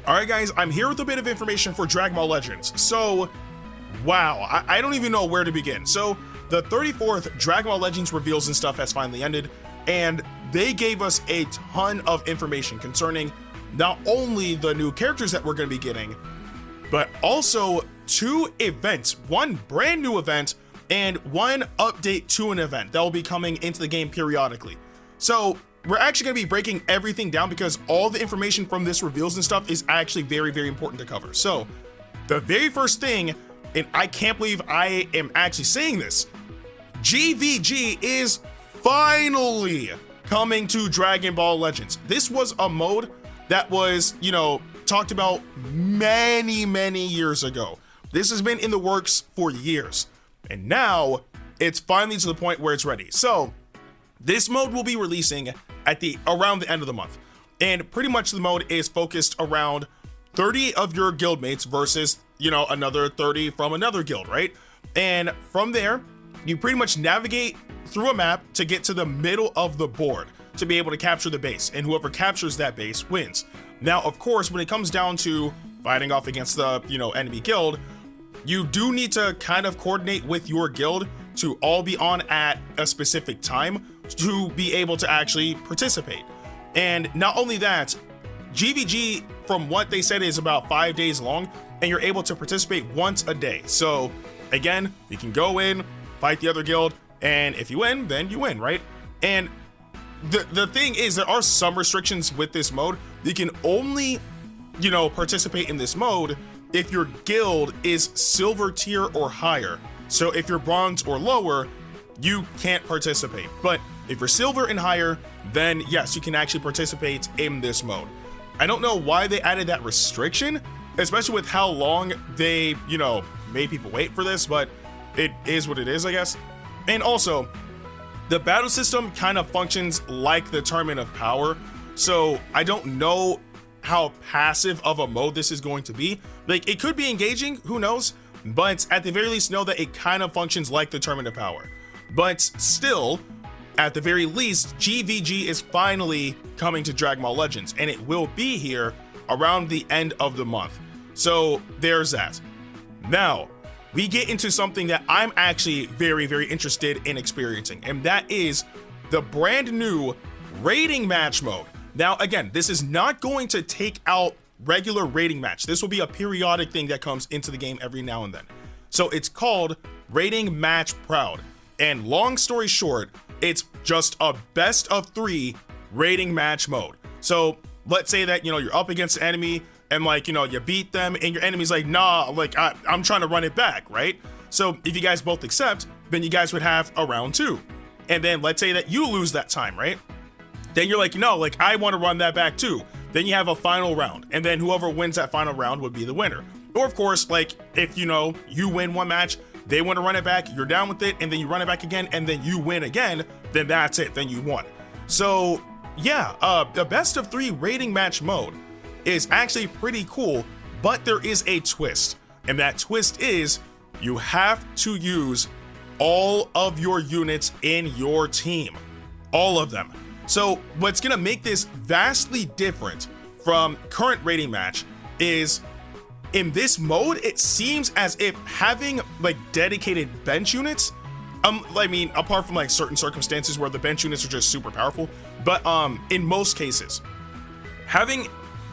Alright guys, I'm here with a bit of information for Dragon Ball Legends. So, wow, I don't even know where to begin. So, the 34th Dragon Ball Legends reveals and stuff has finally ended, and they gave us a ton of information concerning not only the new characters that we're going to be getting, but also 2 events, one brand new event and one update to an event that will be coming into the game periodically. So we're actually going to be breaking everything down because all the information from this reveals and stuff is actually very, very important to cover. So the very first thing, and I can't believe I am actually saying this, GVG is finally coming to Dragon Ball Legends. This was a mode that was, talked about many years ago. This has been in the works for years, and now it's finally to the point where it's ready. So this mode will be releasing at around the end of the month, and pretty much the mode is focused around 30 of your guildmates versus another 30 from another guild, right? And from there you pretty much navigate through a map to get to the middle of the board to be able to capture the base, and whoever captures that base wins. Now, of course, when it comes down to fighting off against the enemy guild, you do need to kind of coordinate with your guild to all be on at a specific time to be able to actually participate. And not only that, GVG, from what they said, is about 5 days long, and you're able to participate once a day. So again, you can go in, fight the other guild, and if you win, then you win, right? And the thing is, there are some restrictions with this mode. You can only participate in this mode if your guild is silver tier or higher. So if you're bronze or lower, you can't participate. But if you're silver and higher, then yes, you can actually participate in this mode. I don't know why they added that restriction, especially with how long they made people wait for this, but it is what it is, I guess. And also, the battle system kind of functions like the Tournament of Power, so I don't know how passive of a mode this is going to be. Like, it could be engaging, who knows, but at the very least know that it kind of functions like the Tournament of Power. But still, at the very least, GVG is finally coming to Dragon Ball Legends, and it will be here around the end of the month. So there's that. Now we get into something that I'm actually very interested in experiencing, and that is the brand new rating match mode. Now again, this is not going to take out regular rating match. This will be a periodic thing that comes into the game every now and then. So it's called Rating Match Proud, and long story short, it's just a best of 3 rating match mode. So let's say that you're up against an enemy, and you beat them, and your enemy's like, nah, I'm trying to run it back, right? So if you guys both accept, then you guys would have a round 2. And then let's say that you lose that time, right? Then you're like, no, I want to run that back too. Then you have a final round, and then whoever wins that final round would be the winner. Or of course, if you win one match, they want to run it back, you're down with it, and then you run it back again, and then you win again, then that's it, then you won. So yeah, the best of 3 rating match mode is actually pretty cool, but there is a twist, and that twist is you have to use all of your units in your team, all of them. So what's gonna make this vastly different from current rating match is, in this mode, it seems as if having dedicated bench units, apart from certain circumstances where the bench units are just super powerful, but in most cases, having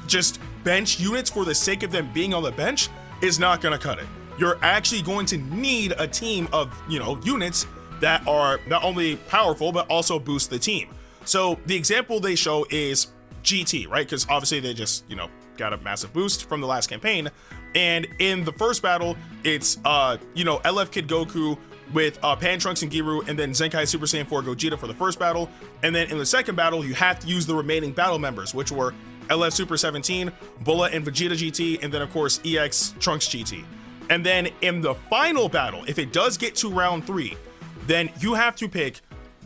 just bench units for the sake of them being on the bench is not going to cut it. You're actually going to need a team of units that are not only powerful but also boost the team. So the example they show is GT, right? Because obviously they just got a massive boost from the last campaign, and in the first battle it's LF Kid Goku with Pan Trunks and Giru, and then Zenkai Super Saiyan 4 Gogeta for the first battle. And then in the second battle you have to use the remaining battle members, which were LF Super 17, Bullet and Vegeta GT, and then of course EX Trunks GT. And then in the final battle, if it does get to round 3, then you have to pick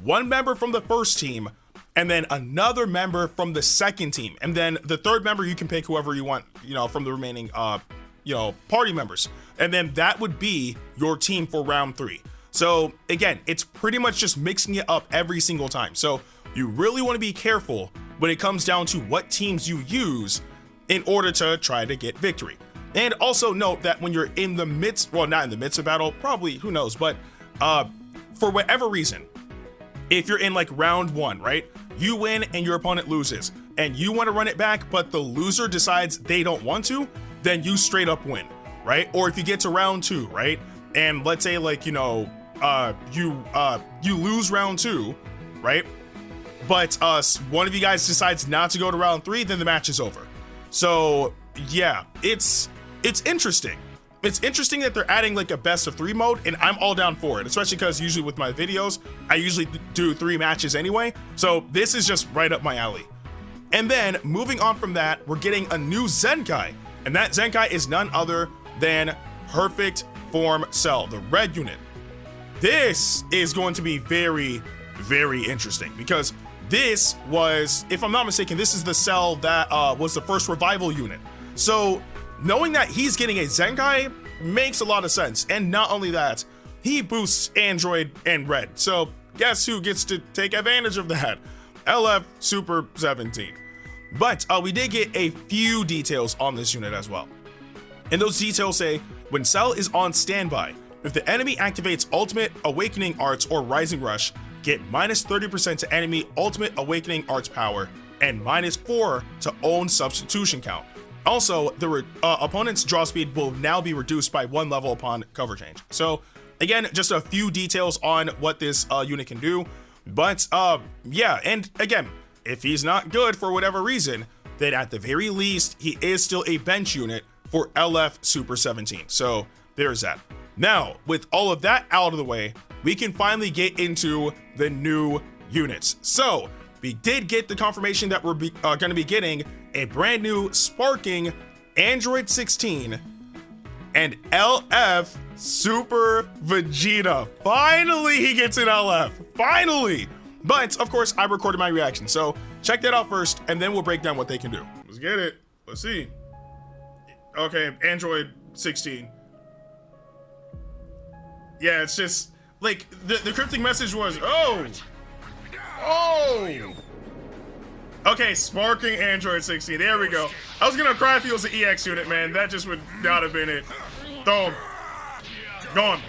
one member from the first team and then another member from the second team, and then the third member you can pick whoever you want from the remaining party members, and then that would be your team for round 3. So again, it's pretty much just mixing it up every single time. So you really want to be careful when it comes down to what teams you use in order to try to get victory. And also note that when you're in the midst, well, not in the midst of battle, probably, who knows, but for whatever reason, if you're in like round 1, right, you win and your opponent loses, and you want to run it back, but the loser decides they don't want to, then you straight up win, right? Or if you get to round 2, right, and let's say like, you know, you lose round 2, right, but one of you guys decides not to go to round 3, then the match is over. So yeah, it's interesting. It's interesting that they're adding like a best of 3 mode, and I'm all down for it, especially because usually with my videos, I usually do 3 matches anyway. So this is just right up my alley. And then moving on from that, we're getting a new Zenkai, and that Zenkai is none other than Perfect Form Cell, the red unit. This is going to be very, very interesting because this was, if I'm not mistaken, this is the cell that was the first revival unit. So knowing that he's getting a Zenkai makes a lot of sense. And not only that, he boosts Android and Red. So guess who gets to take advantage of that? LF Super 17. But we did get a few details on this unit as well. And those details say, when Cell is on standby, if the enemy activates Ultimate Awakening Arts or Rising Rush, get minus 30% to enemy Ultimate Awakening Arts power and minus 4 to own substitution count. Also, the opponent's draw speed will now be reduced by 1 level upon cover change. So again, just a few details on what this unit can do. But yeah, and again, if he's not good for whatever reason, then at the very least, he is still a bench unit for LF Super 17. So there's that. Now, with all of that out of the way, we can finally get into the new units. So we did get the confirmation that we're going to be getting a brand new sparking Android 16 and LF Super Vegeta. Finally, he gets an LF. Finally. But of course, I recorded my reaction. So check that out first, and then we'll break down what they can do. Let's get it. Let's see. Okay, Android 16. Yeah, it's just like the cryptic message was, oh. Okay, sparking Android 16. There we go. I was gonna cry if he was an EX unit, man. That just would not have been it. Throw him. Gone.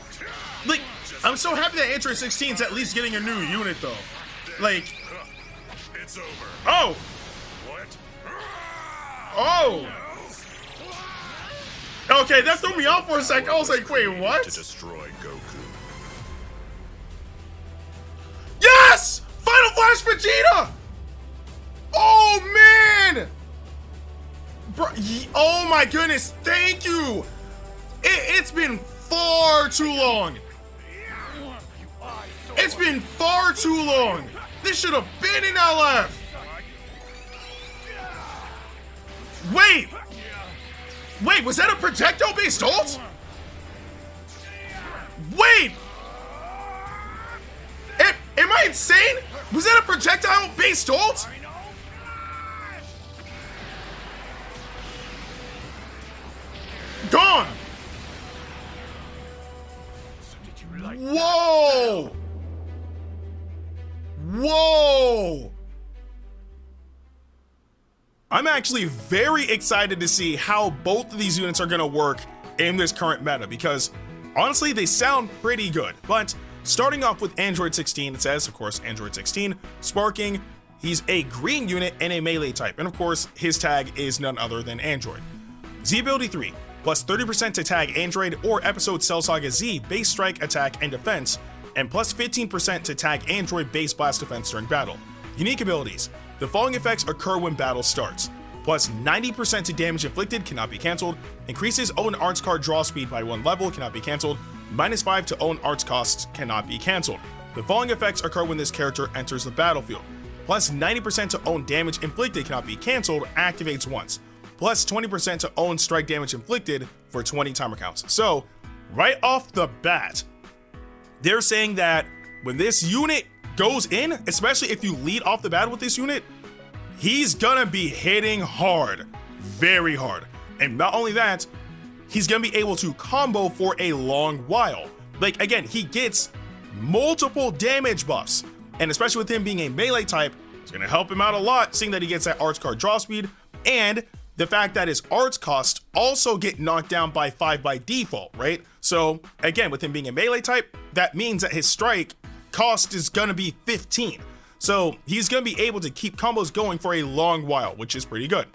Like, I'm so happy that Android 16 is at least getting a new unit, though. Like, it's over. Oh. What? Oh. Okay, that threw me off for a sec. I was like, wait, what? To destroy Goku. Yes! Final Flash Vegeta! Oh, man! Bro, oh, my goodness. Thank you. It's been far too long. It's been far too long. This should have been in LF. Wait. Wait, was that a projectile-based ult? Wait. Am I insane? Was that a projectile-based ult? Gone. Whoa. Whoa. I'm actually very excited to see how both of these units are going to work in this current meta, because honestly, they sound pretty good. But starting off with Android 16, it says, of course, Android 16, sparking, he's a green unit and a melee type. And of course, his tag is none other than Android. Z ability 3, plus 30% to tag Android or episode Cell Saga Z base strike, attack, and defense, and plus 15% to tag Android base blast defense during battle. Unique abilities. The following effects occur when battle starts. Plus 90% to damage inflicted, cannot be cancelled. Increases own arts card draw speed by 1 level, cannot be cancelled. Minus 5 to own arts costs, cannot be cancelled. The following effects occur when this character enters the battlefield. Plus 90% to own damage inflicted, cannot be cancelled, activates once. Plus 20% to own strike damage inflicted for 20 timer counts. So, right off the bat, they're saying that when this unit goes in, especially if you lead off the battle with this unit, he's gonna be hitting hard, very hard. And not only that, he's gonna be able to combo for a long while. Like, again, he gets multiple damage buffs, and especially with him being a melee type, it's gonna help him out a lot, seeing that he gets that arts card draw speed, and the fact that his arts costs also get knocked down by 5 by default, right? So again, with him being a melee type, that means that his strike cost is gonna be 15. So he's gonna be able to keep combos going for a long while, which is pretty good.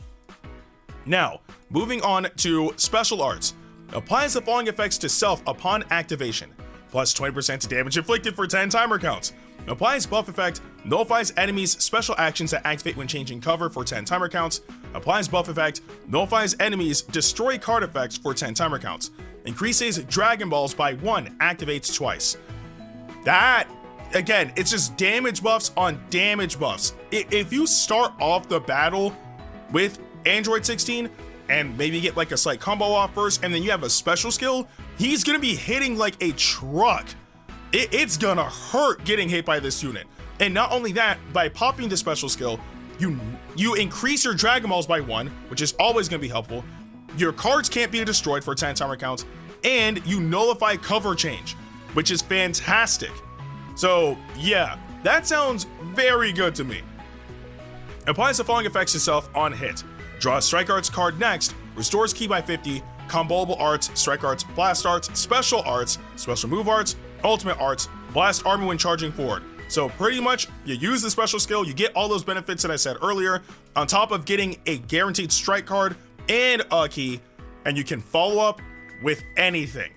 Now, moving on to special arts. Applies the following effects to self upon activation. Plus 20% to damage inflicted for 10 timer counts. Applies buff effect, nullifies enemies' special actions that activate when changing cover for 10 timer counts. Applies buff effect, nullifies enemies' destroy card effects for 10 timer counts. Increases Dragon Balls by 1, activates twice. That, again, it's just damage buffs on damage buffs. If you start off the battle with Android 16 and maybe get like a slight combo off first, and then you have a special skill, he's gonna be hitting like a truck. It's gonna hurt getting hit by this unit. And not only that, by popping the special skill, you increase your Dragon Balls by 1, which is always gonna be helpful. Your cards can't be destroyed for 10 timer counts, and you nullify cover change, which is fantastic. So yeah, that sounds very good to me. Applies the following effects to self on hit. Draw a Strike Arts card next, restores ki by 50, comboable arts, Strike Arts, Blast Arts, Special Arts, Special Move Arts, Ultimate Arts, Blast Army when charging forward. So pretty much, you use the special skill, you get all those benefits that I said earlier, on top of getting a guaranteed strike card and a key, and you can follow up with anything.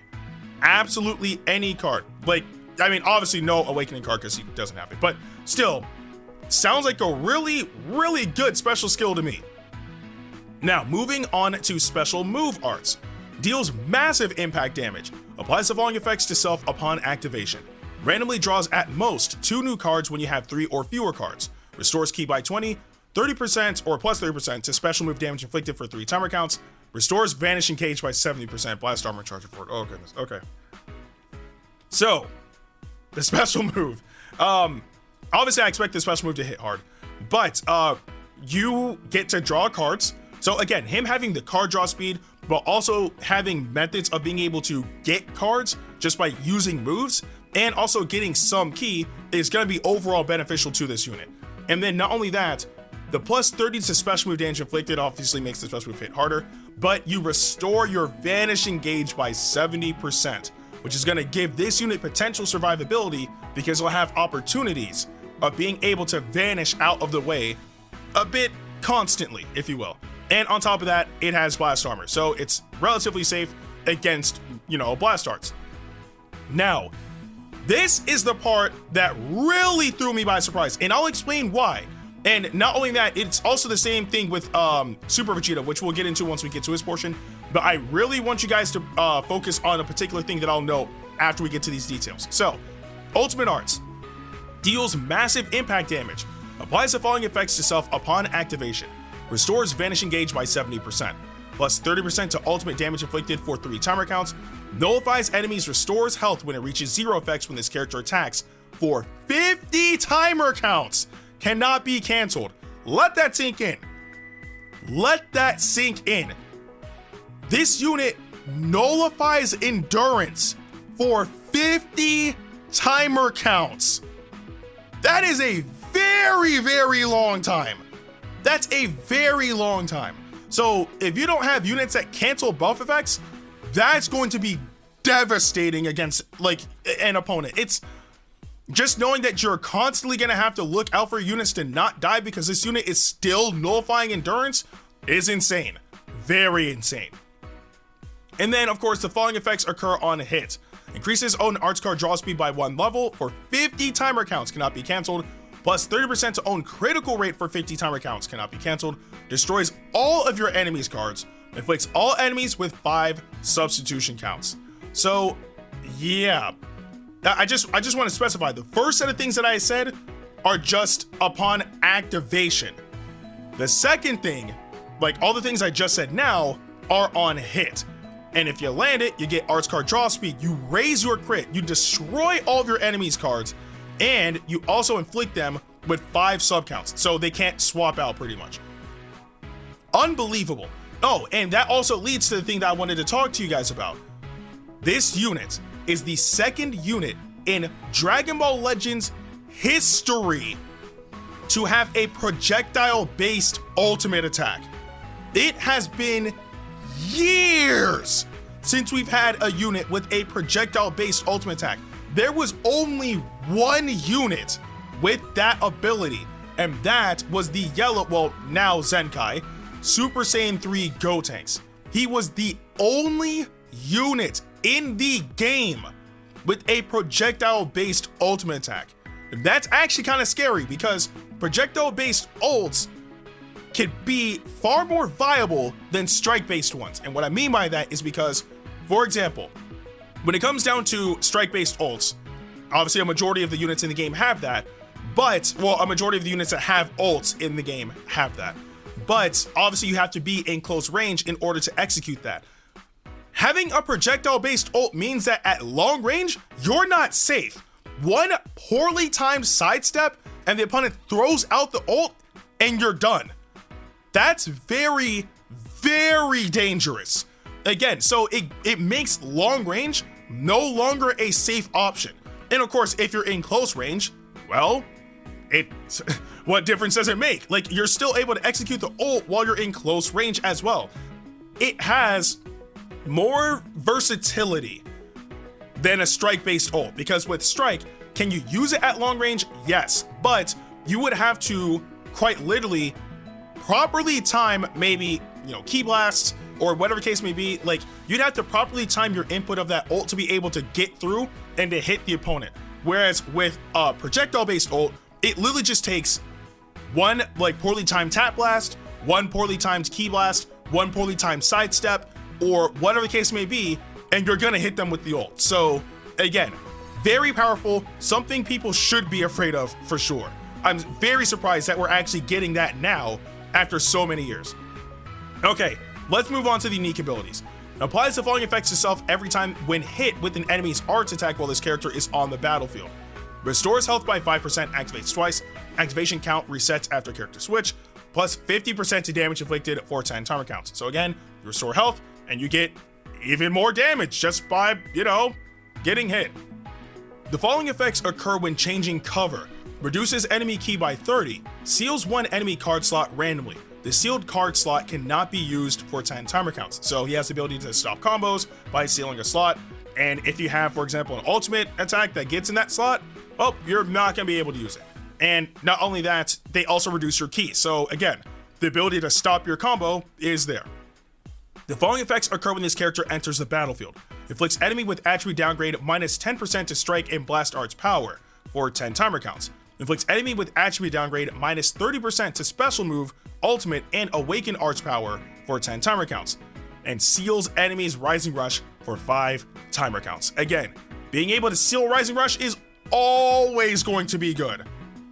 Absolutely any card. Like, I mean, obviously no Awakening card because he doesn't have it, but still, sounds like a really, really good special skill to me. Now, moving on to Special Move Arts. Deals massive impact damage. Applies the following effects to self upon activation. Randomly draws at most 2 new cards when you have 3 or fewer cards. Restores ki by 20, 30% or plus 30% to special move damage inflicted for 3 timer counts. Restores Vanishing Cage by 70%, blast armor charger forward. Oh goodness, okay. So, the special move. Obviously I expect the special move to hit hard, but you get to draw cards. So again, him having the card draw speed, but also having methods of being able to get cards just by using moves, and also getting some key is going to be overall beneficial to this unit. And then not only that, the plus 30 to special move damage inflicted obviously makes the special move hit harder, but you restore your Vanishing Gauge by 70%, which is going to give this unit potential survivability because it'll have opportunities of being able to vanish out of the way a bit constantly, if you will. And on top of that, it has blast armor, so it's relatively safe against, blast arts. Now, this is the part that really threw me by surprise, and I'll explain why. And not only that, it's also the same thing with Super Vegeta, which we'll get into once we get to his portion. But I really want you guys to focus on a particular thing that I'll note after we get to these details. So, Ultimate Arts deals massive impact damage. Applies the following effects to self upon activation. Restores Vanishing Gauge by 70%, plus 30% to ultimate damage inflicted for 3 timer counts. Nullifies enemies, restores health when it reaches 0 effects when this character attacks for 50 timer counts. Cannot be canceled. Let that sink in. Let that sink in. This unit nullifies endurance for 50 timer counts. That is a very, very long time. That's a very long time. So if you don't have units that cancel buff effects, that's going to be devastating against like an opponent. It's just knowing that you're constantly going to have to look out for units to not die because this unit is still nullifying endurance is insane. Very insane. And then, of course, the following effects occur on hit. Increases own arts card draw speed by 1 level for 50 timer counts, cannot be canceled. Plus 30% to own critical rate for 50 timer counts, cannot be canceled. Destroys all of your enemies' cards. Inflicts all enemies with 5 substitution counts. So, yeah. I just want to specify, the first set of things that I said are just upon activation. The second thing, like all the things I just said now, are on hit. And if you land it, you get arts card draw speed, you raise your crit, you destroy all of your enemies' cards, and you also inflict them with 5 subcounts, so they can't swap out pretty much. Unbelievable. Oh, and that also leads to the thing that I wanted to talk to you guys about. This unit is the second unit in Dragon Ball Legends history to have a projectile-based ultimate attack. It has been years since we've had a unit with a projectile-based ultimate attack. There was only one unit with that ability, and that was the yellow, well, now Zenkai, Super Saiyan 3 Gotenks. He was the only unit in the game with a projectile-based ultimate attack. And that's actually kind of scary because projectile-based ults can be far more viable than strike-based ones. And what I mean by that is because, for example, when it comes down to strike-based ults, obviously a majority of the units in the game have that, but, well, a majority of the units that have ults in the game have that. But obviously you have to be in close range in order to execute that. Having a projectile-based ult means that at long range, you're not safe. One poorly timed sidestep and the opponent throws out the ult and you're done. That's very, very dangerous. Again, so it makes long range no longer a safe option. And of course, if you're in close range, well, what difference does it make? Like, you're still able to execute the ult while you're in close range as well. It has more versatility than a strike-based ult, because with strike, can you use it at long range? Yes, but you would have to quite literally properly time maybe, key blasts or whatever case may be. Like, you'd have to properly time your input of that ult to be able to get through and to hit the opponent. Whereas with a projectile-based ult, it literally just takes one poorly timed tap blast, one poorly timed key blast, one poorly timed sidestep, or whatever the case may be, and you're gonna hit them with the ult. So again, very powerful, something people should be afraid of for sure. I'm very surprised that we're actually getting that now after so many years. Okay, let's move on to the unique abilities. Applies the following effects to self every time when hit with an enemy's arts attack while this character is on the battlefield. Restores health by 5%, activates twice. Activation count resets after character switch, plus 50% to damage inflicted for 10 timer counts. So again, you restore health and you get even more damage just by, getting hit. The following effects occur when changing cover. Reduces enemy key by 30, seals one enemy card slot randomly. The sealed card slot cannot be used for 10 timer counts. So he has the ability to stop combos by sealing a slot. And if you have, for example, an ultimate attack that gets in that slot, well, you're not going to be able to use it. And not only that, they also reduce your key. So again, the ability to stop your combo is there. The following effects occur when this character enters the battlefield. Inflicts enemy with attribute downgrade minus 10% to strike and blast arts power for 10 timer counts. Inflicts enemy with attribute downgrade minus 30% to special move, ultimate, and awaken arts power for 10 timer counts. And seals enemies Rising Rush for 5 timer counts. Again, being able to seal Rising Rush is always going to be good.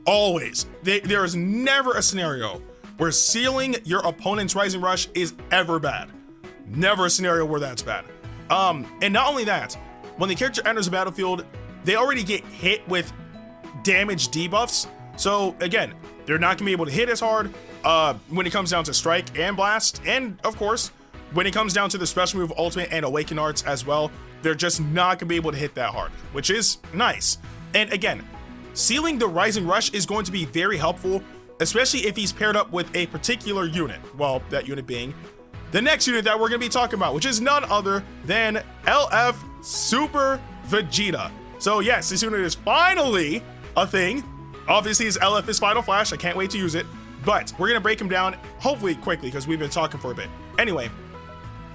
Always. There is never a scenario where sealing your opponent's Rising Rush is ever bad. Never a scenario where that's bad. And not only that, when the character enters the battlefield, they already get hit with damage debuffs. So again, they're not gonna be able to hit as hard when it comes down to strike and blast. And of course, when it comes down to the special move, ultimate, and awaken arts as well, they're just not gonna be able to hit that hard, which is nice. And again, sealing the Rising Rush is going to be very helpful, especially if he's paired up with a particular unit. Well, that unit being the next unit that we're gonna be talking about, which is none other than LF Super Vegeta. So yes, this unit is finally a thing. Obviously, his LF is Final Flash. I can't wait to use it, but we're gonna break him down hopefully quickly because we've been talking for a bit. Anyway,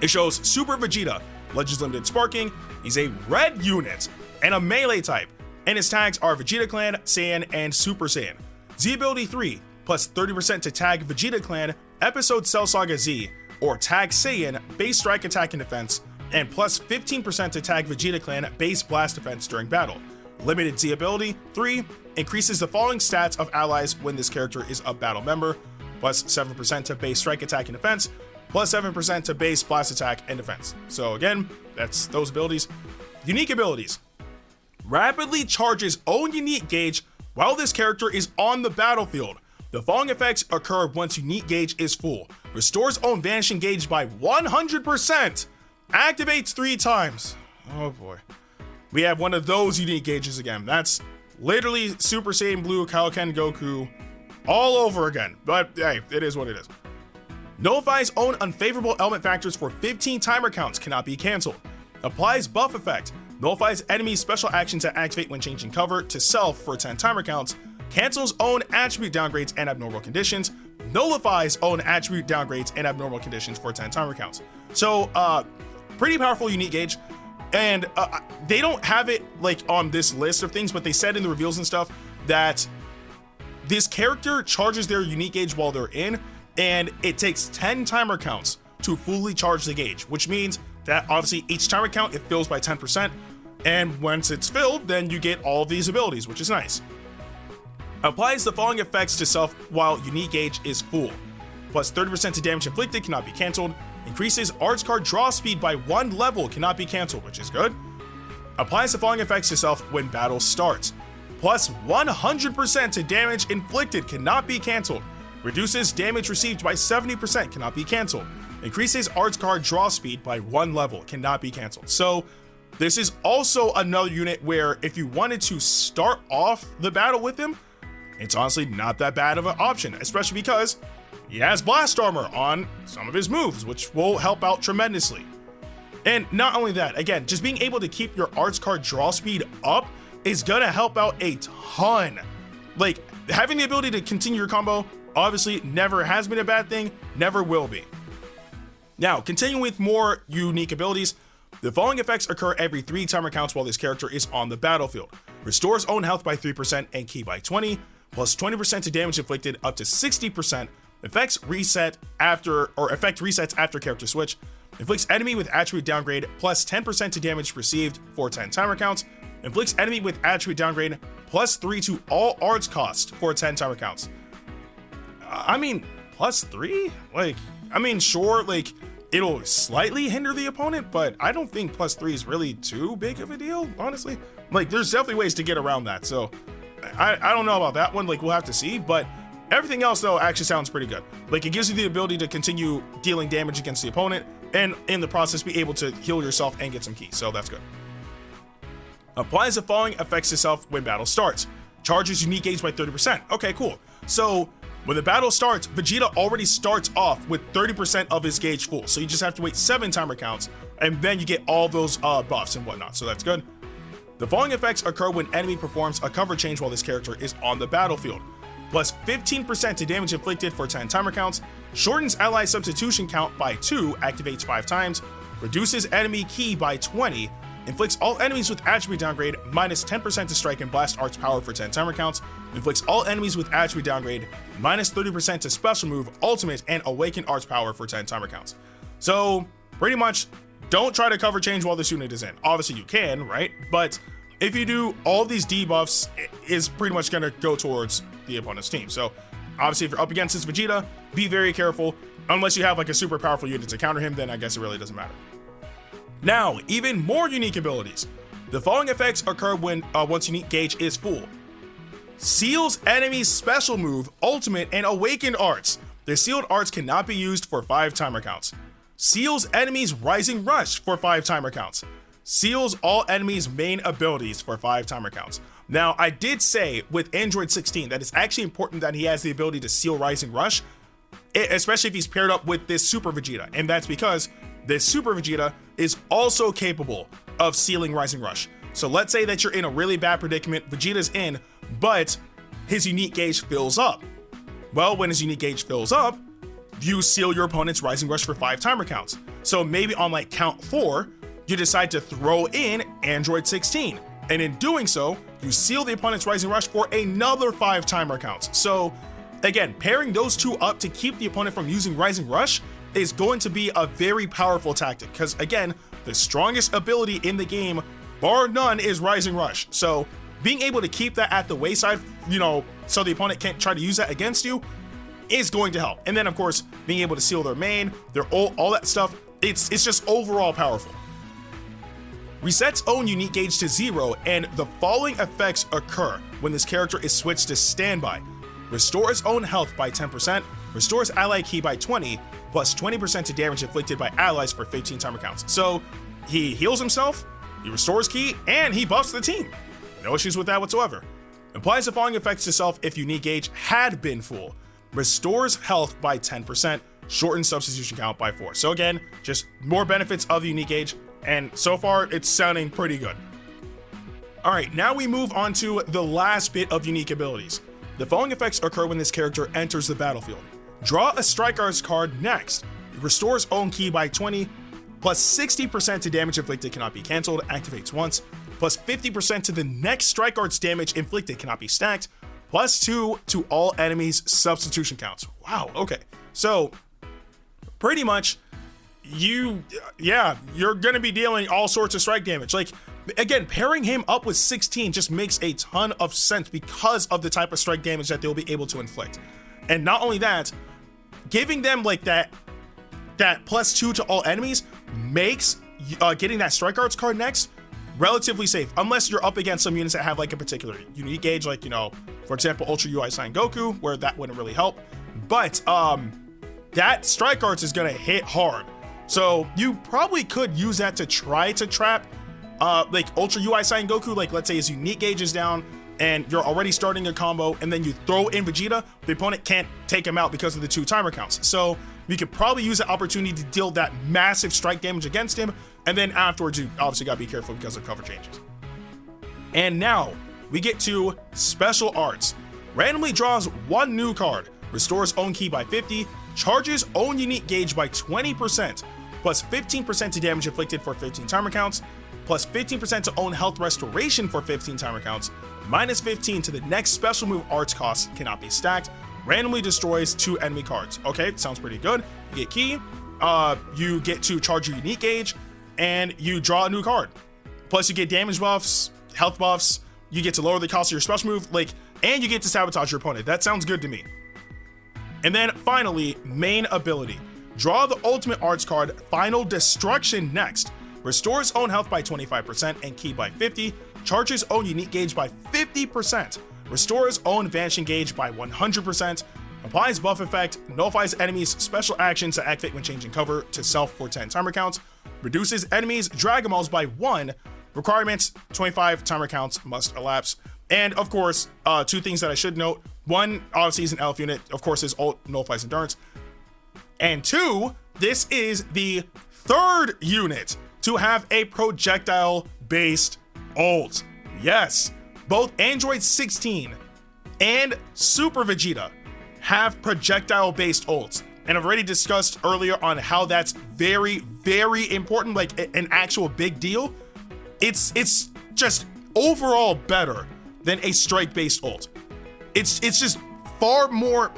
it shows Super Vegeta, Legends Limited Sparking. He's a red unit and a melee type, and his tags are Vegeta Clan, Saiyan, and Super Saiyan. Z ability 3, plus 30% to tag Vegeta Clan, Episode Cell Saga Z, or tag Saiyan, base strike attack and defense, and plus 15% to tag Vegeta Clan, base blast defense during battle. Limited Z ability 3, increases the following stats of allies when this character is a battle member, plus 7% to base strike attack and defense, plus 7% to base blast attack and defense. So again, that's those abilities. Unique abilities. Rapidly charges own unique gauge while this character is on the battlefield. The following effects occur once unique gauge is full. Restores own vanishing gauge by 100%. Activates 3 times. Oh boy. We have one of those unique gauges again. That's literally Super Saiyan Blue Kaioken Goku all over again. But hey, it is what it is. Nullifies own unfavorable element factors for 15 timer counts, cannot be cancelled. Applies buff effect. Nullifies enemies' special actions that activate when changing cover to self for 10 timer counts. Cancels own attribute downgrades and abnormal conditions. Nullifies own attribute downgrades and abnormal conditions for 10 timer counts. So, pretty powerful unique gauge. And they don't have it like on this list of things, but they said in the reveals and stuff that this character charges their unique gauge while they're in, and it takes 10 timer counts to fully charge the gauge, which means that obviously each timer count it fills by 10%, and once it's filled, then you get all of these abilities, which is nice. Applies the following effects to self while unique gauge is full. Plus 30% to damage inflicted, cannot be cancelled. Increases arts card draw speed by 1 level, cannot be cancelled, which is good. Applies the following effects to self when battle starts. Plus 100% to damage inflicted, cannot be cancelled. Reduces damage received by 70%, cannot be cancelled. Increases arts card draw speed by 1 level, cannot be cancelled. So this is also another unit where if you wanted to start off the battle with him, it's honestly not that bad of an option, especially because he has blast armor on some of his moves, which will help out tremendously. And not only that, again, just being able to keep your arts card draw speed up is gonna help out a ton. Like, having the ability to continue your combo obviously never has been a bad thing, never will be. Now, continuing with more unique abilities, the following effects occur every 3 timer counts while this character is on the battlefield. Restores own health by 3% and ki by 20, plus 20% to damage inflicted up to 60%. Effect resets after character switch. Inflicts enemy with attribute downgrade plus 10% to damage received for 10 timer counts. Inflicts enemy with attribute downgrade plus 3 to all arts cost for 10 timer counts. I mean, plus 3? Like, I mean, sure, like, it'll slightly hinder the opponent, but I don't think plus 3 is really too big of a deal, honestly. Like, there's definitely ways to get around that, so I don't know about that one, like, we'll have to see, but everything else, though, actually sounds pretty good. Like, it gives you the ability to continue dealing damage against the opponent, and in the process, be able to heal yourself and get some keys, so that's good. Applies the following effects to self when battle starts. Charges unique gauge by 30%. Okay, cool. So, when the battle starts, Vegeta already starts off with 30% of his gauge full, so you just have to wait 7 timer counts, and then you get all those buffs and whatnot, so that's good. The following effects occur when enemy performs a cover change while this character is on the battlefield. Plus 15% to damage inflicted for 10 timer counts. Shortens ally substitution count by 2, activates 5 times. Reduces enemy ki by 20. Inflicts all enemies with attribute downgrade minus 10% to strike and blast arts power for 10 timer counts. Inflicts all enemies with attribute downgrade minus 30% to special move, ultimate, and awaken arts power for 10 timer counts. So pretty much don't try to cover change while this unit is in. Obviously you can, right? But if you do, all these debuffs is pretty much gonna go towards the opponent's team. So obviously if you're up against this Vegeta, be very careful. Unless you have like a super powerful unit to counter him, then I guess it really doesn't matter. Now, even more unique abilities. The following effects occur when once unique gauge is full. Seals enemy's special move, ultimate, and awakened arts. The sealed arts cannot be used for 5 timer counts. Seals enemies rising rush for 5 timer counts. Seals all enemies main abilities for 5 timer counts. Now, I did say with Android 16 that it's actually important that he has the ability to seal rising rush, especially if he's paired up with this Super Vegeta, and that's because this Super Vegeta is also capable of sealing rising rush. So let's say that you're in a really bad predicament, Vegeta's in, but his unique gauge fills up. Well, when his unique gauge fills up, you seal your opponent's rising rush for 5 timer counts. So maybe on like count 4, you decide to throw in Android 16, and in doing so, you seal the opponent's rising rush for another 5 timer counts. So again, pairing those two up to keep the opponent from using rising rush is going to be a very powerful tactic, because again, the strongest ability in the game, bar none, is rising rush. So being able to keep that at the wayside, you know, so the opponent can't try to use that against you, is going to help. And then of course, being able to seal their main, their all that stuff, it's just overall powerful. Resets own unique gauge to 0, and the following effects occur when this character is switched to standby. Restores own health by 10%, restores ally ki by 20, plus 20% to damage inflicted by allies for 15 timer counts. So he heals himself, he restores ki, and he buffs the team. No issues with that whatsoever. Applies the following effects to self if unique gauge had been full. Restores health by 10%, shorten substitution count by 4. So again, just more benefits of the unique gauge, and so far it's sounding pretty good. All right, now we move on to the last bit of unique abilities. The following effects occur when this character enters the battlefield. Draw a Strike Arts card next. It restores own ki by 20, plus 60% to damage inflicted cannot be cancelled, activates once, plus 50% to the next Strike Arts damage inflicted cannot be stacked, plus 2 to all enemies' substitution counts. Wow, okay. So, pretty much, you're gonna be dealing all sorts of strike damage. Like, again, pairing him up with 16 just makes a ton of sense because of the type of strike damage that they'll be able to inflict. And not only that, giving them like that plus 2 to all enemies makes getting that Strike Arts card next relatively safe, unless you're up against some units that have like a particular unique gauge, like, you know, for example, Ultra UI Sign Goku, where that wouldn't really help. But that Strike Arts is gonna hit hard. So you probably could use that to try to trap like Ultra UI Sign Goku, like let's say his unique gauge is down and you're already starting a combo, and then you throw in Vegeta, the opponent can't take him out because of the 2 timer counts. So you could probably use the opportunity to deal that massive strike damage against him, and then afterwards you obviously gotta be careful because of cover changes. And now we get to special arts. Randomly draws 1 new card, restores own ki by 50, charges own unique gauge by 20%, plus 15% to damage inflicted for 15 timer counts, plus 15% to own health restoration for 15 timer counts, minus 15 to the next special move arts cost cannot be stacked, randomly destroys 2 enemy cards. Okay, sounds pretty good. You get ki, you get to charge your unique gauge, and you draw a new card. Plus you get damage buffs, health buffs, you get to lower the cost of your special move, like, and you get to sabotage your opponent. That sounds good to me. And then finally, main ability. Draw the ultimate arts card, Final Destruction next. Restores own health by 25% and ki by 50, charges own unique gauge by 50%, restores own vanishing gauge by 100%, applies buff effect, nullifies enemies' special actions that activate when changing cover to self for 10 timer counts, reduces enemies' Dragon Balls by 1, requirements 25 timer counts must elapse. And of course, 2 things that I should note. 1, obviously is an elf unit, of course his ult nullifies endurance. And 2, this is the 3rd unit to have a projectile-based ult. Yes, both Android 16 and Super Vegeta have projectile-based ults. And I've already discussed earlier on how that's very, very important, like an actual big deal. It's just overall better than a strike-based ult. It's just far more,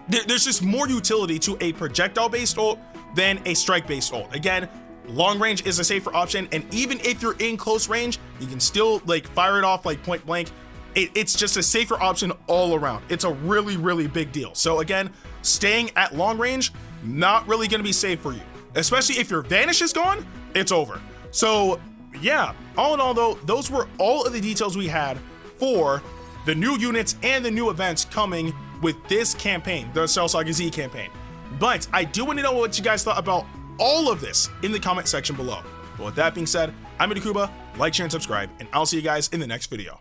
there's just more utility to a projectile-based ult than a strike-based ult. Again, long range is a safer option, and even if you're in close range, you can still like fire it off like point blank. It's just a safer option all around. It's a really, really big deal. So again, staying at long range, not really gonna be safe for you. Especially if your vanish is gone, it's over. So yeah, all in all though, those were all of the details we had for the new units and the new events coming with this campaign, the Cell Saga Z campaign. But I do want to know what you guys thought about all of this in the comment section below. But with that being said, I'm Ndukauba, like, share, and subscribe, and I'll see you guys in the next video.